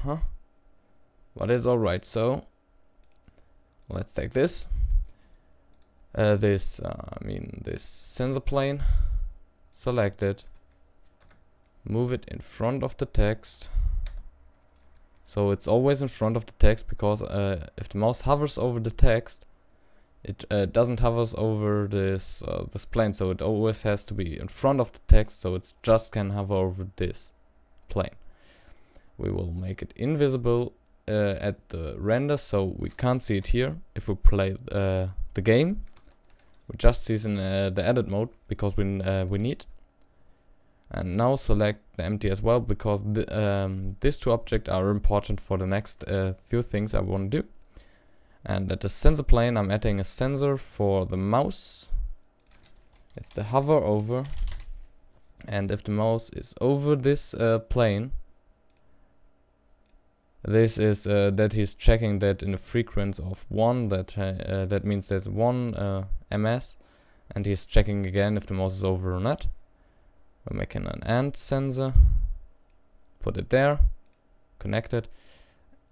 But it's alright. So let's take this. This sensor plane. Select it. Move it in front of the text. So it's always in front of the text, because if the mouse hovers over the text, it doesn't hovers over this plane. So it always has to be in front of the text. So it just can hover over this plane. We will make it invisible at the render, so we can't see it here. If we play the game, we just see it in the edit mode, because we need. And now select the empty as well, because these two objects are important for the next few things I want to do. And at the sensor plane, I'm adding a sensor for the mouse. It's the hover over. And if the mouse is over this plane, this is that he's checking that in a frequency of 1. That means there's 1 ms, and he's checking again if the mouse is over or not. We're making an AND sensor, put it there, connect it,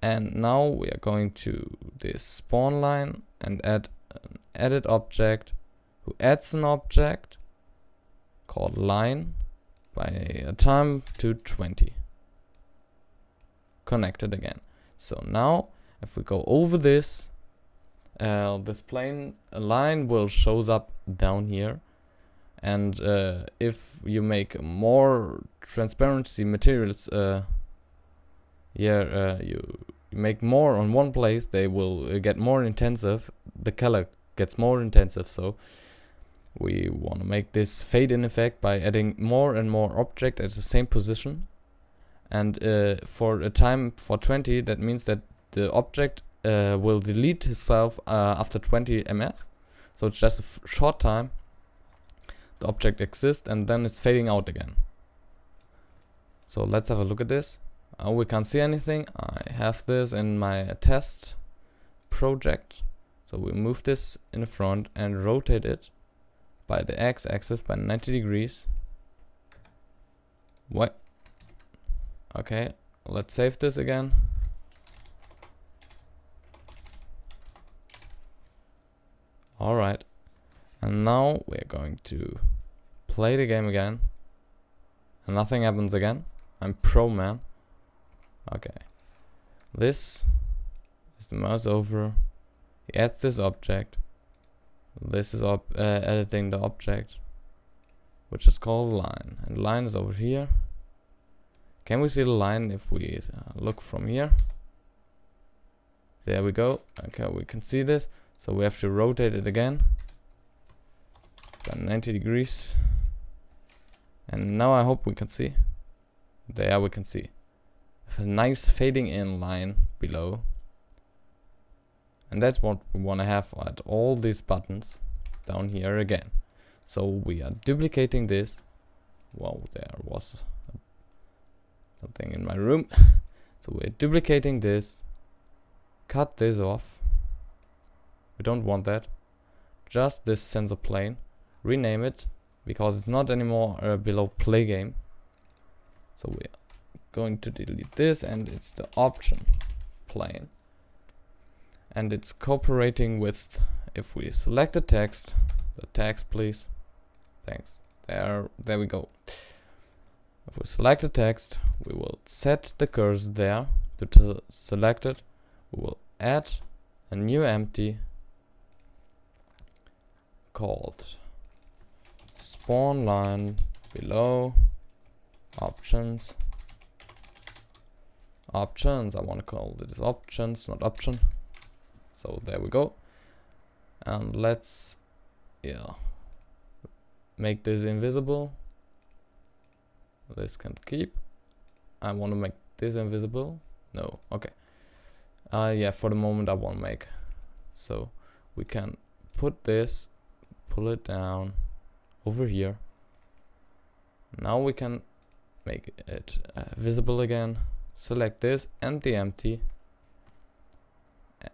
and now we are going to this spawn line and add an edit object who adds an object called line by a time to 20. Connect it again. So now if we go over this, this plane line will shows up down here. And if you make more transparency materials, you make more on one place, they will get more intensive. The color gets more intensive. So we want to make this fade in effect by adding more and more object at the same position. And for a time for 20, that means that the object will delete itself after 20 ms. So it's just a short time. The object exists, and then it's fading out again. So let's have a look at this. We can't see anything. I have this in my test project. So we move this in the front and rotate it by the x-axis by 90 degrees. What? Okay, let's save this again. Alright. And now we're going to play the game again. And nothing happens again. I'm pro, man. Okay. This is the mouse over. He adds this object. This is editing the object, which is called line. And line is over here. Can we see the line if we look from here? There we go. Okay, we can see this. So we have to rotate it again. By 90 degrees. And now I hope we can see. There we can see. A nice fading in line below. And that's what we want to have at all these buttons down here again. So we are duplicating this. Wow, there was something in my room. So we're duplicating this. Cut this off. We don't want that. Just this sensor plane. Rename it, because it's not anymore below play game. So we're going to delete this, and it's the option plane. And it's cooperating with, if we select the text please. Thanks. There we go. If we select the text, we will set the cursor there to select it. We will add a new empty called spawn line below options. I want to call this options, not option. So there we go. And let's make this invisible. This can keep. I want to make this invisible. No, okay. Yeah, for the moment I want to make. So we can put this, pull it down over here. Now we can make it visible again. Select this and the empty.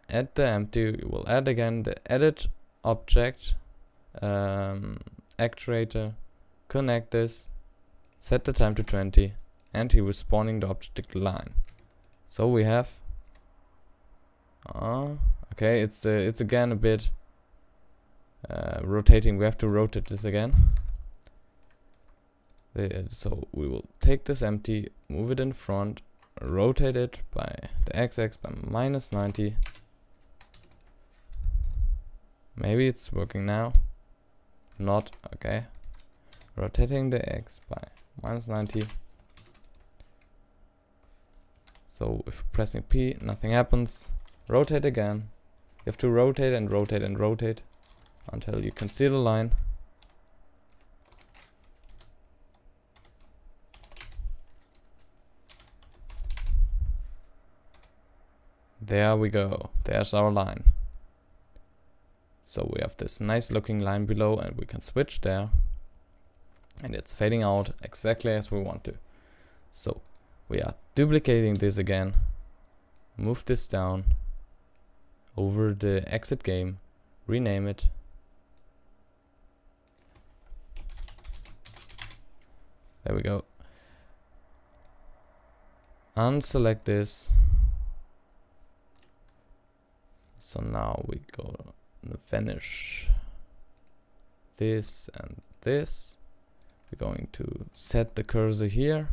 Add the empty. We will add again the edit object actuator. Connect this. Set the time to 20, and he was spawning the object line. So we have okay, it's again a bit rotating. We have to rotate this again. So we will take this empty, move it in front, rotate it by the x-axis by -90. Maybe it's working now. Not. Okay. Rotating the x by -90. So if pressing P, nothing happens. Rotate again. You have to rotate and rotate and rotate until you can see the line. There we go. There's our line. So we have this nice looking line below, and we can switch there. And it's fading out exactly as we want to. So we are duplicating this again. Move this down over the exit game. Rename it. There we go. Unselect this. So now we go and finish this and this. We're going to set the cursor here,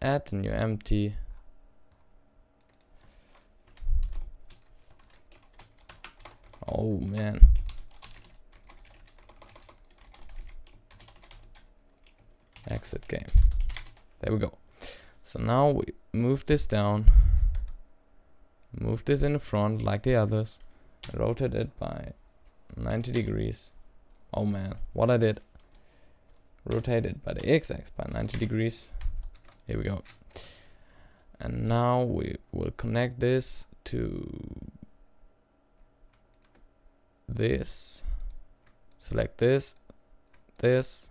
add a new empty. Oh man. Exit game. There we go. So now we move this down. Move this in the front like the others. Rotate it by 90 degrees. Oh man, what I did. Rotate it by the x-axis by 90 degrees. Here we go. And now we will connect this to this. Select this, this.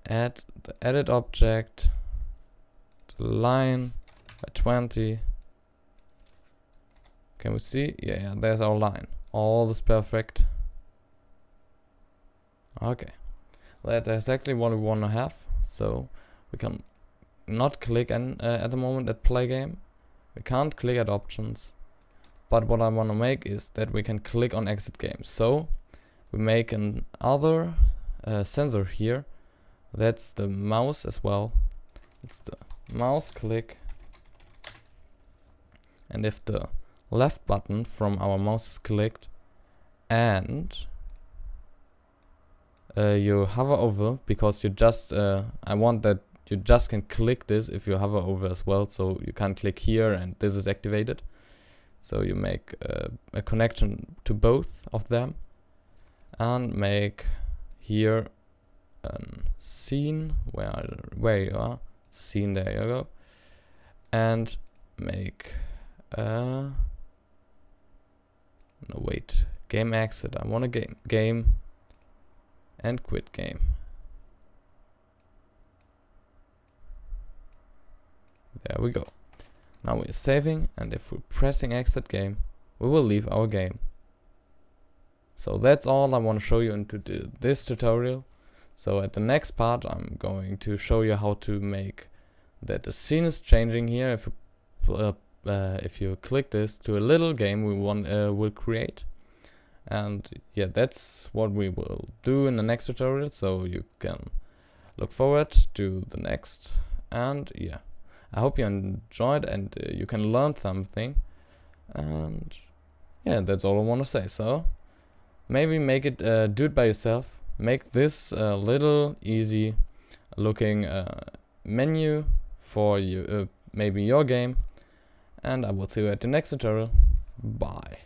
Add the edit object, the line by 20. Can we see? Yeah, there's our line. All is perfect. Okay. That's exactly what we want to have. So we can not click at the moment at play game. We can't click at options. But what I want to make is that we can click on exit game. So we make an other sensor here. That's the mouse as well. It's the mouse click. And if the left button from our mouse is clicked and you hover over, because you just I want that you just can click this if you hover over as well, so you can't click here and this is activated. So you make a connection to both of them and make here a scene where you are, scene, there you go, and make no wait, game exit. I want a game and quit game. There we go. Now we're saving, and if we're pressing exit game, we will leave our game. So that's all I want to show you into this tutorial. So at the next part I'm going to show you how to make that the scene is changing here. If you click this to a little game we will create. And yeah, that's what we will do in the next tutorial, so you can look forward to the next. And yeah, I hope you enjoyed and you can learn something. And yeah, that's all I want to say. So maybe make it do it by yourself. Make this little easy looking menu for you, maybe your game. And I will see you at the next tutorial. Bye.